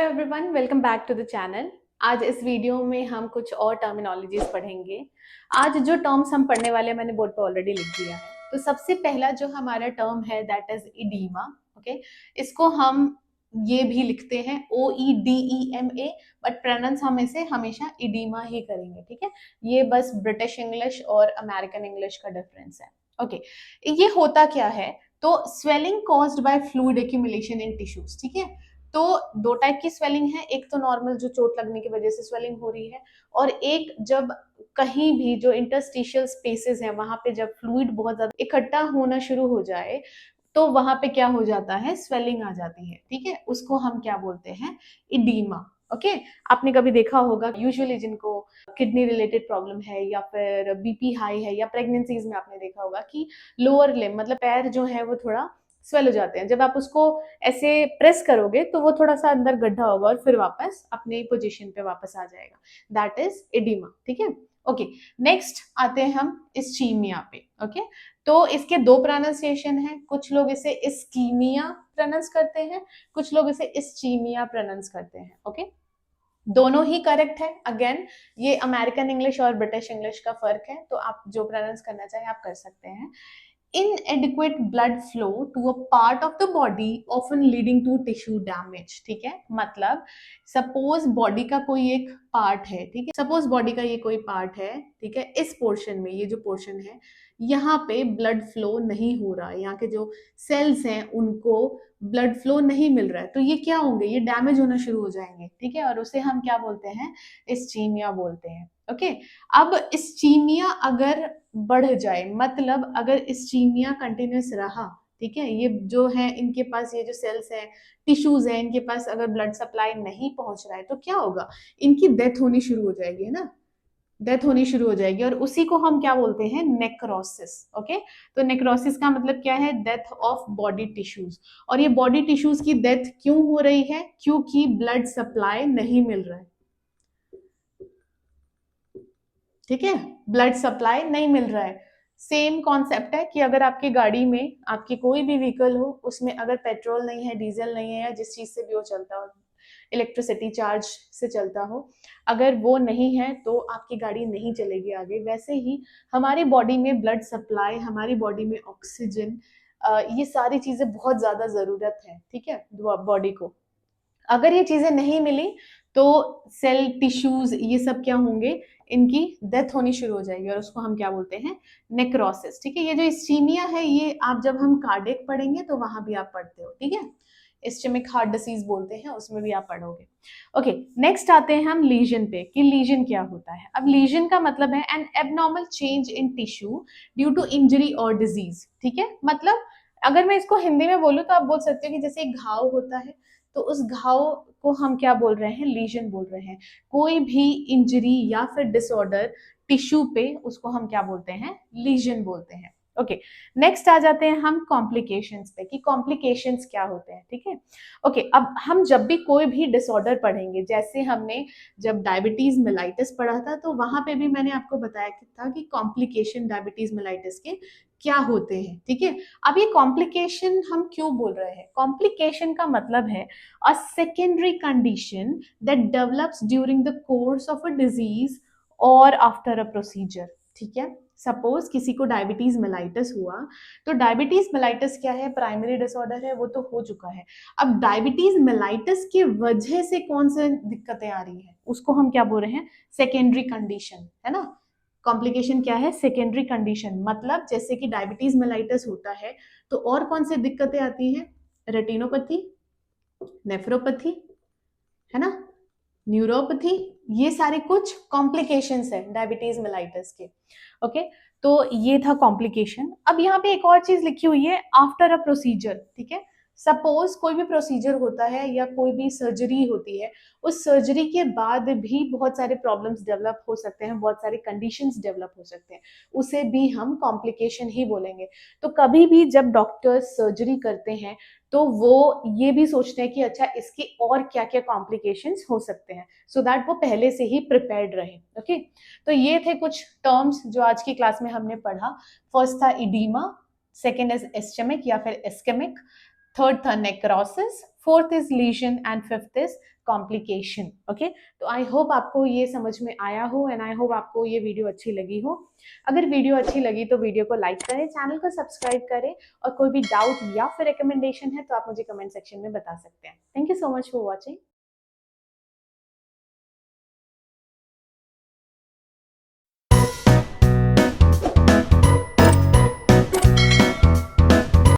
Hello everyone, welcome back to the channel. आज इस video में हम कुछ और टर्मिनोलॉजीज पढ़ेंगे। आज जो टर्म्स हम पढ़ने वाले हैं मैंने बोर्ड पे ऑलरेडी लिख दिया है। तो सबसे पहला जो हमारा टर्म है दैट इज इडीमा। ओके, इसको हम ये भी लिखते हैं OEDEMA, बट प्रोनाउंस हम इसे हमेशा इडीमा ही करेंगे। ठीक है, ये बस ब्रिटिश इंग्लिश और अमेरिकन इंग्लिश का डिफरेंस है। ओके, ये होता क्या है? तो swelling caused by fluid accumulation in tissues. ठीक है, तो दो टाइप की स्वेलिंग है, एक तो नॉर्मल जो चोट लगने की वजह से स्वेलिंग हो रही है, और एक जब कहीं भी जो इंटरस्टिशियल स्पेसेस हैं वहां पे जब फ्लूइड बहुत ज्यादा इकट्ठा होना शुरू हो जाए तो वहां पे क्या हो जाता है, स्वेलिंग आ जाती है। ठीक है, उसको हम क्या बोलते हैं, इडीमा। ओके, आपने कभी देखा होगा यूजुअली जिनको किडनी रिलेटेड प्रॉब्लम है या फिर बीपी हाई है या प्रेगनेंसीज में आपने देखा होगा कि लोअर लिम्ब मतलब पैर जो है वो थोड़ा स्वेल हो जाते हैं। जब आप उसको ऐसे प्रेस करोगे तो वो थोड़ा सा अंदर गड्ढा होगा और फिर वापस अपने पोजीशन पे वापस आ जाएगा। That is oedema. ठीक है, ओके। नेक्स्ट आते हैं हम इस्चीमिया पे। ओके, तो इसके दो प्रोनाउंसिएशन है। कुछ लोग इसे इस्कीमिया प्रोनाउंस करते हैं, कुछ लोग इसे इस्चीमिया प्रोनाउंस करते हैं। ओके, दोनों ही करेक्ट है। अगेन, ये अमेरिकन इंग्लिश और ब्रिटिश इंग्लिश का फर्क है, तो आप जो प्रोनाउंस करना चाहें आप कर सकते हैं। inadequate blood flow to a part of the body often leading to tissue damage। ठीक है, मतलब सपोज बॉडी का कोई एक पार्ट है, ठीक है, सपोज बॉडी का ये कोई पार्ट है, ठीक है, इस पोर्शन में, ये जो पोर्शन है यहाँ पे ब्लड फ्लो नहीं हो रहा है, यहाँ के जो सेल्स हैं उनको ब्लड फ्लो नहीं मिल रहा है, तो ये क्या होंगे, ये डैमेज होना शुरू हो जाएंगे। ठीक है, और उसे हम क्या बोलते हैं, इस्चीमिया बोलते हैं। ओके, अब इस्चीमिया अगर बढ़ जाए, मतलब अगर इस्चीमिया कंटिन्यूस रहा, ठीक है, ये जो है इनके पास ये जो सेल्स है, टिश्यूज है, इनके पास अगर ब्लड सप्लाई नहीं पहुंच रहा है तो क्या होगा, इनकी डेथ होनी शुरू हो जाएगी, है ना, डेथ होनी शुरू हो जाएगी, और उसी को हम क्या बोलते हैं, नेक्रोसिस। ओके, तो नेक्रोसिस का मतलब क्या है, डेथ ऑफ बॉडी टिश्यूज। और ये बॉडी टिश्यूज की डेथ क्यों हो रही है, क्योंकि ब्लड सप्लाई नहीं मिल रहा है। ठीक है, ब्लड सप्लाई नहीं मिल रहा है। सेम कॉन्सेप्ट है कि अगर आपकी गाड़ी में, आपकी कोई भी व्हीकल हो, उसमें अगर पेट्रोल नहीं है, डीजल नहीं है, या जिस चीज से भी वो चलता हो, इलेक्ट्रिसिटी चार्ज से चलता हो, अगर वो नहीं है तो आपकी गाड़ी नहीं चलेगी आगे। वैसे ही हमारी बॉडी में ब्लड सप्लाई, हमारी बॉडी में ऑक्सीजन, ये सारी चीजें बहुत ज्यादा जरूरत है। ठीक है, बॉडी को अगर ये चीजें नहीं मिली तो सेल, टिश्यूज, ये सब क्या होंगे, इनकी डेथ होनी शुरू हो जाएगी, और उसको हम क्या बोलते हैं, नेक्रोसिस। ठीक है, ये जो इस्चीमिया है ये आप जब हम कार्डियक पढ़ेंगे तो वहां भी आप पढ़ते हो। ठीक है, इस्चेमिक हार्ट डिसीज बोलते हैं, उसमें भी आप पढ़ोगे। ओके, नेक्स्ट आते हैं हम लीजन पे कि लीजन क्या होता है। अब लीजन का मतलब है an abnormal change in tissue due to injury और डिजीज। ठीक है, मतलब अगर मैं इसको हिंदी में बोलूँ तो आप बोल सकते हो कि जैसे एक घाव होता है, तो उस घाव को हम क्या बोल रहे हैं, लीजन बोल रहे हैं। कोई भी इंजरी या फिर डिसऑर्डर टिश्यू पे, उसको हम क्या बोलते हैं, लीजन बोलते हैं। ओके, नेक्स्ट आ जाते हैं हम कॉम्प्लिकेशंस पे कि कॉम्प्लिकेशंस क्या होते हैं। ठीक है, ओके, अब हम जब भी कोई भी डिसऑर्डर पढ़ेंगे, जैसे हमने जब डायबिटीज मेलाइटिस पढ़ा था तो वहां पे भी मैंने आपको बताया था कि कॉम्प्लिकेशन डायबिटीज मेलाइटिस के क्या होते हैं। ठीक है, अब ये कॉम्प्लिकेशन हम क्यों बोल रहे हैं, कॉम्प्लिकेशन का मतलब है a secondary condition that develops during the course of a disease or after a procedure। ठीक है, सपोज किसी को डायबिटीज मेलाइटिस हुआ, तो डायबिटीज मेलाइटिस क्या है, प्राइमरी डिसऑर्डर है, वो तो हो चुका है। अब डायबिटीज मेलाइटिस की वजह से कौन से दिक्कतें आ रही है, उसको हम क्या बोल रहे हैं, सेकेंडरी कंडीशन, है ना। कॉम्प्लिकेशन क्या है, सेकेंडरी कंडीशन, मतलब जैसे कि डायबिटीज मेलाइटिस होता है तो और कौन सी दिक्कतें आती हैं, रेटिनोपैथी, नेफ्रोपैथी, है ना, न्यूरोपैथी, ये सारे कुछ कॉम्प्लिकेशंस है डायबिटीज मेलाइटिस के। ओके, तो ये था कॉम्प्लिकेशन। अब यहाँ पे एक और चीज लिखी हुई है, आफ्टर अ प्रोसीजर। ठीक है, सपोज कोई भी प्रोसीजर होता है या कोई भी सर्जरी होती है, उस सर्जरी के बाद भी बहुत सारे प्रॉब्लम्स डेवलप हो सकते हैं, बहुत सारे कंडीशंस डेवलप हो सकते हैं, उसे भी हम कॉम्प्लिकेशन ही बोलेंगे। तो कभी भी जब डॉक्टर्स सर्जरी करते हैं तो वो ये भी सोचते हैं कि अच्छा इसके और क्या क्या कॉम्प्लिकेशंस हो सकते हैं, सो दैट वो पहले से ही प्रिपेयर्ड रहे। ओके, तो ये थे कुछ टर्म्स जो आज की क्लास में हमने पढ़ा। फर्स्ट था इडीमा, सेकेंड इज एस्चेमिक या फिर एस्केमिक, थर्ड था necrosis, fourth is lesion and fifth is complication. Okay, तो आई होप आपको ये समझ में आया हो एंड आई होप आपको ये वीडियो अच्छी लगी हो। अगर वीडियो अच्छी लगी तो वीडियो को लाइक करें, चैनल को सब्सक्राइब करें, और कोई भी डाउट या फिर रिकमेंडेशन है तो आप मुझे कमेंट सेक्शन में बता सकते हैं। Thank you so much for watching.